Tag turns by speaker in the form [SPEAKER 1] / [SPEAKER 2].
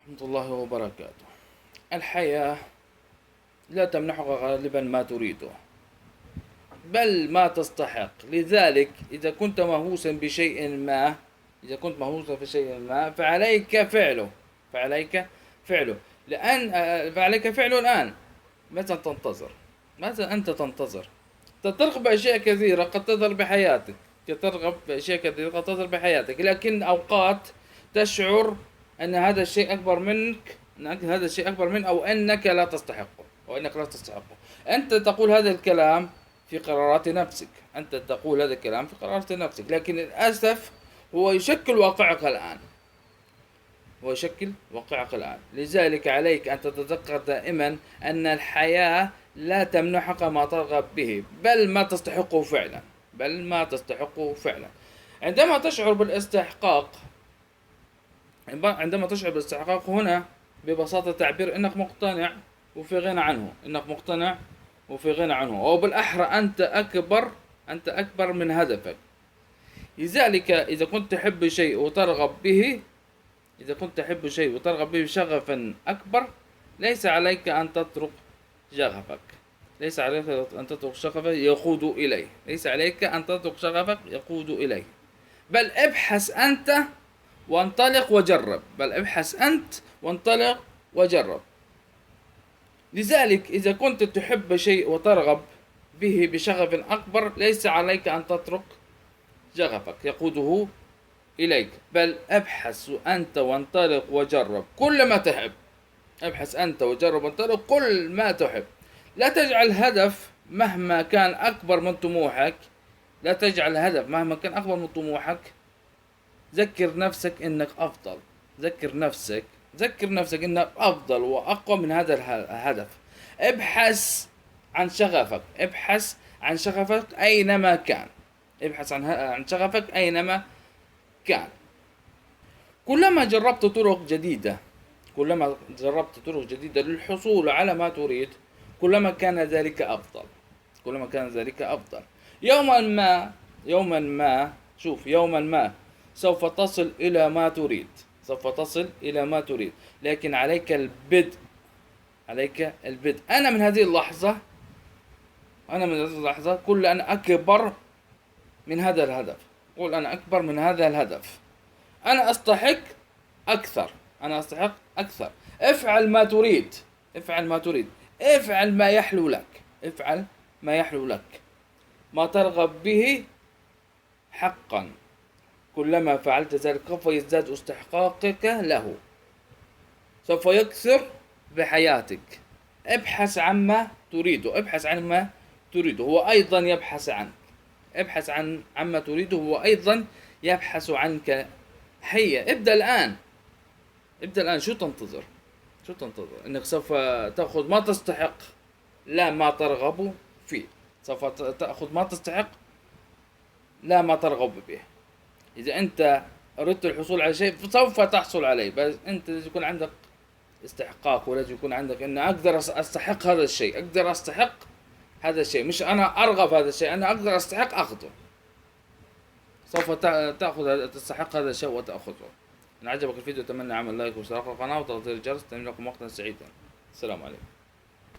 [SPEAKER 1] ورحمة الله وبركاته. الحياة لا تمنحك غالبا ما تريده، بل ما تستحق. لذلك إذا كنت مهووسا بشيء ما، إذا كنت مهووسا بشيء ما فعليك فعله، فعليك فعله لأن فعليك فعله الآن. ماذا تنتظر؟ ماذا أنت تنتظر؟ ترغب بأشياء كثيرة قد تظهر بحياتك، ترغب بأشياء كثيرة قد تظهر بحياتك، لكن أوقات تشعر أن هذا الشيء أكبر منك، أن هذا الشيء أكبر منك، أو أنك لا تستحقه، أو أنك لا تستحقه. أنت تقول هذا الكلام في قرارات نفسك، أنت تقول هذا الكلام في قرارات نفسك، لكن للأسف هو يشكل واقعك الآن، هو يشكل واقعك الآن. لذلك عليك أن تتذكر دائما أن الحياة لا تمنحك ما ترغب به، بل ما تستحقه فعلا، بل ما تستحقه فعلا. عندما تشعر بالاستحقاق، عندما تشعر بالاستحقاق هنا ببساطة تعبير أنك مقتنع وفي غنى عنه، أنك مقتنع وفي غنى عنه، أو بالأحرى أنت أكبر من هدفك. لذلك إذا كنت تحب شيء وترغب به، إذا كنت تحب شيء وترغب به بشغف أكبر، ليس عليك أن تترك شغفك، ليس عليك أن تترك شغفك يقود إليه، ليس عليك أن تترك شغفك يقود إليه، بل ابحث أنت وانطلق وجرب، بل ابحث أنت وانطلق وجرب. لذلك إذا كنت تحب شيء وترغب به بشغف أكبر، ليس عليك أن تترك شغفك يقوده إليك، بل ابحث أنت وانطلق وجرب كل ما تحب، ابحث أنت وجرب وانطلق كل ما تحب. لا تجعل هدف مهما كان أكبر من طموحك، لا تجعل هدف مهما كان أكبر من طموحك. ذكر نفسك إنك أفضل، ذكر نفسك إنك أفضل وأقوى من هذا الهدف. ابحث عن شغفك، ابحث عن شغفك أينما كان، ابحث عن شغفك أينما كان. كلما جربت طرق جديدة، كلما جربت طرق جديدة للحصول على ما تريد، كلما كان ذلك أفضل، كلما كان ذلك أفضل. يوما ما شوف، يوما ما سوف تصل إلى ما تريد، سوف تصل إلى ما تريد، لكن عليك البدء، عليك البدء. أنا من هذه اللحظة، كل أنا أكبر من هذا الهدف، قل أنا أكبر من هذا الهدف، أنا أستحق أكثر، أنا أستحق أكثر. افعل ما تريد، افعل ما تريد، افعل ما يحلو لك، افعل ما يحلو لك، ما ترغب به حقا. كلما فعلت ذلك سوف يزداد استحقاقك له، سوف يكثر بحياتك. ابحث عما تريده، ابحث عن ما تريده، هو أيضا يبحث عنك، ابحث عما تريده، هو أيضا يبحث عنك. هيا ابدأ الآن، ابدأ الآن. شو تنتظر؟ شو تنتظر؟ إنك سوف تأخذ ما تستحق، لا ما ترغب فيه. سوف تأخذ ما تستحق، لا ما ترغب به. إذا أنت أردت الحصول على شيء سوف تحصل عليه، بس أنت لازم يكون عندك استحقاق، ولازم يكون عندك إن أقدر أستحق هذا الشيء، أقدر أستحق هذا الشيء، مش أنا أرغب هذا الشيء، أنا أقدر أستحق أخذه. سوف تستحق هذا الشيء وتأخذه. إن عجبك الفيديو أتمنى عمل لايك واشتراك في القناة وتفعيل الجرس، تمنى لكم وقتا سعيدا. السلام عليكم.